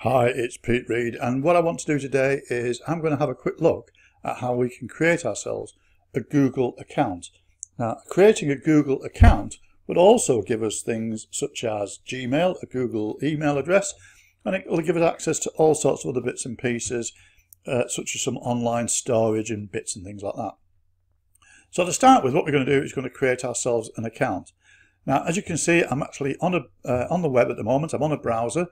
Hi, it's Pete Reed, and what I want to do today is I'm going to have a quick look at how we can create ourselves a Google account. Now, creating a Google account would also give us things such as Gmail, a Google email address, and it will give us access to all sorts of other bits and pieces, such as some online storage and bits and things like that. So to start with, what we're going to do is going to create ourselves an account. Now, as you can see, I'm actually on the web at the moment. I'm on a browser.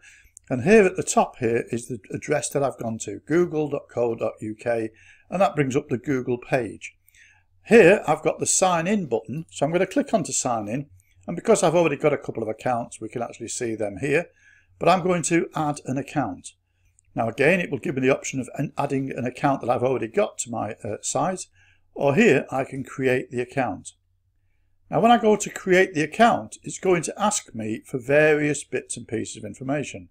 And here at the top here is the address that I've gone to, google.co.uk, and that brings up the Google page. Here I've got the sign in button, so I'm going to click on to sign in, and because I've already got a couple of accounts, we can actually see them here, but I'm going to add an account. Now again, it will give me the option of adding an account that I've already got to my site, or here I can create the account. Now when I go to create the account, it's going to ask me for various bits and pieces of information.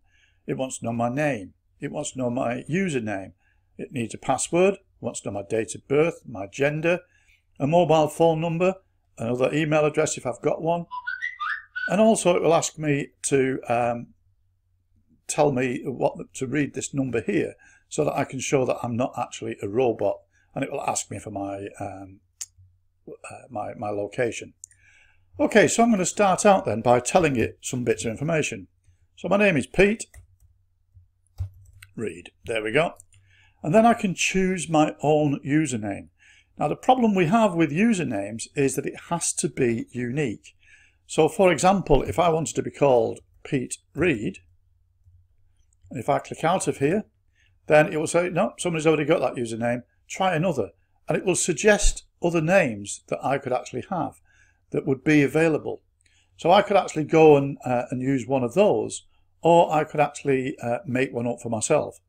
It wants to know my name, it wants to know my username, it needs a password, it wants to know my date of birth, my gender, a mobile phone number, another email address if I've got one, and also it will ask me to tell me to read this number here so that I can show that I'm not actually a robot, and it will ask me for my my location. Okay, so I'm going to start out then by telling it some bits of information. So my name is Pete Reed. There we go. And then I can choose my own username. Now the problem we have with usernames is that it has to be unique. So for example, if I wanted to be called Pete Reed, and if I click out of here, then it will say, no, somebody's already got that username, try another. And it will suggest other names that I could actually have that would be available. So I could actually go and use one of those, or I could actually make one up for myself.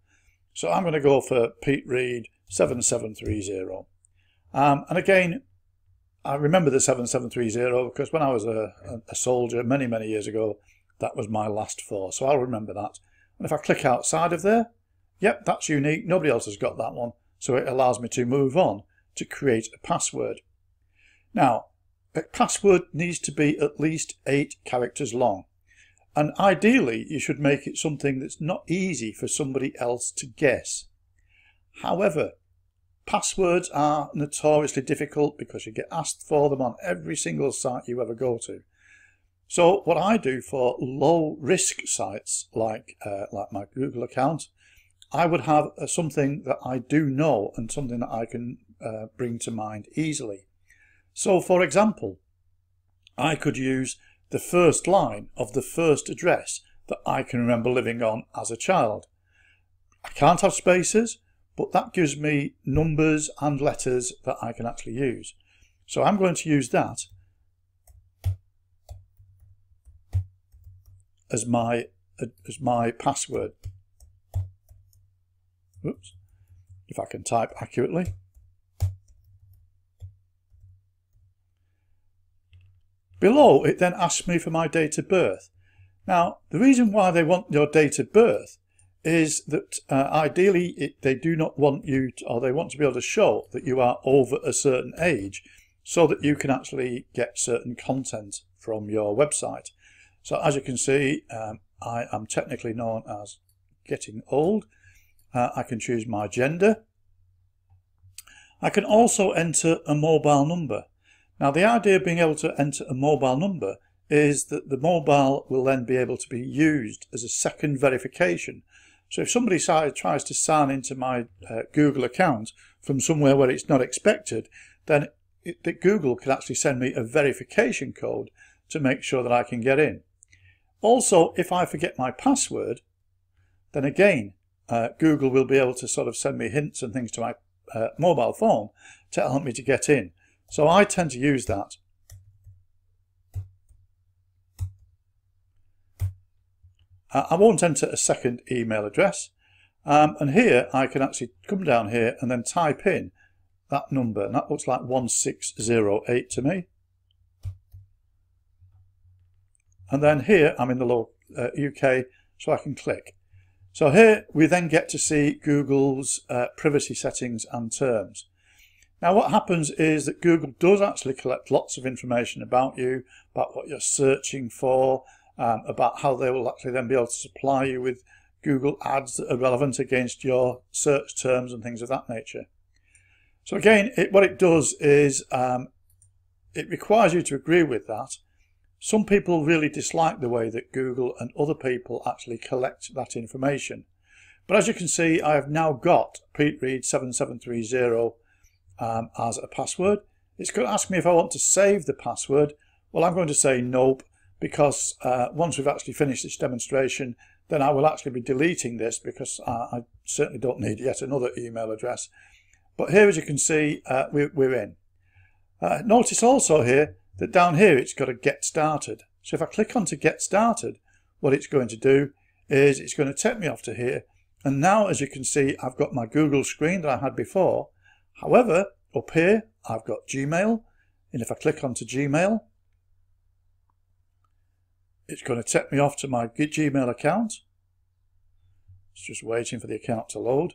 So I'm going to go for Pete Reed 7730. And again, I remember the 7730 because when I was a soldier many years ago, that was my last four. So I'll remember that. And if I click outside of there, yep, that's unique. Nobody else has got that one. So it allows me to move on to create a password. Now, a password needs to be at least 8 characters long. And ideally, you should make it something that's not easy for somebody else to guess. However, passwords are notoriously difficult because you get asked for them on every single site you ever go to. So what I do for low risk sites like my Google account, I would have something that I do know and something that I can bring to mind easily. So for example, I could use the first line of the first address that I can remember living on as a child. I can't have spaces, but that gives me numbers and letters that I can actually use. So I'm going to use that as my password. Oops, if I can type accurately. Below, it then asks me for my date of birth. Now, the reason why they want your date of birth is that ideally they do not want you to, or they want to be able to show that you are over a certain age so that you can actually get certain content from your website. So as you can see, I am technically known as getting old. I can choose my gender. I can also enter a mobile number. Now the idea of being able to enter a mobile number is that the mobile will then be able to be used as a second verification. So if somebody tries to sign into my Google account from somewhere where it's not expected, then Google can actually send me a verification code to make sure that I can get in. Also, if I forget my password, then again, Google will be able to sort of send me hints and things to my mobile phone to help me to get in. So I tend to use that. I won't enter a second email address. And here I can actually come down here and then type in that number. And that looks like 1608 to me. And then here I'm in the UK, so I can click. So here we then get to see Google's privacy settings and terms. Now what happens is that Google does actually collect lots of information about you, about what you're searching for, about how they will actually then be able to supply you with Google ads that are relevant against your search terms and things of that nature. So again, what it does is it requires you to agree with that. Some people really dislike the way that Google and other people actually collect that information. But as you can see, I have now got Pete Reed 7730 as a password. It's going to ask me if I want to save the password. Well, I'm going to say nope, because once we've actually finished this demonstration, then I will actually be deleting this, because I certainly don't need yet another email address. But here, as you can see, we're in. Notice also here that down here it's got a get started. So if I click on to get started, what it's going to do is it's going to take me off to here. And now, as you can see, I've got my Google screen that I had before. However, up here I've got Gmail, and if I click onto Gmail, it's going to take me off to my Gmail account. It's just waiting for the account to load.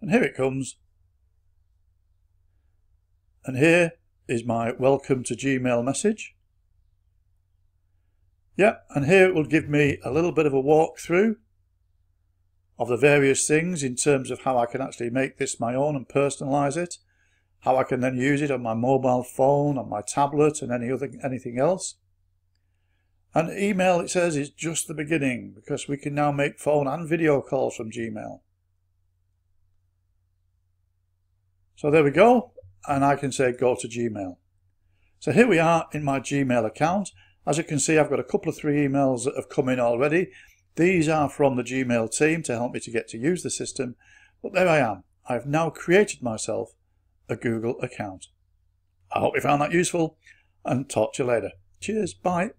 And here it comes. And here is my welcome to Gmail message. Yeah, and here it will give me a little bit of a walkthrough of the various things in terms of how I can actually make this my own and personalize it, how I can then use it on my mobile phone, on my tablet, and anything else. And email, it says, is just the beginning, because we can now make phone and video calls from Gmail. So there we go, and I can say go to Gmail. So here we are in my Gmail account. As you can see, I've got a couple of 3 emails that have come in already. These are from the Gmail team to help me to get to use the system. But there I am. I've now created myself a Google account. I hope you found that useful, and talk to you later. Cheers, bye.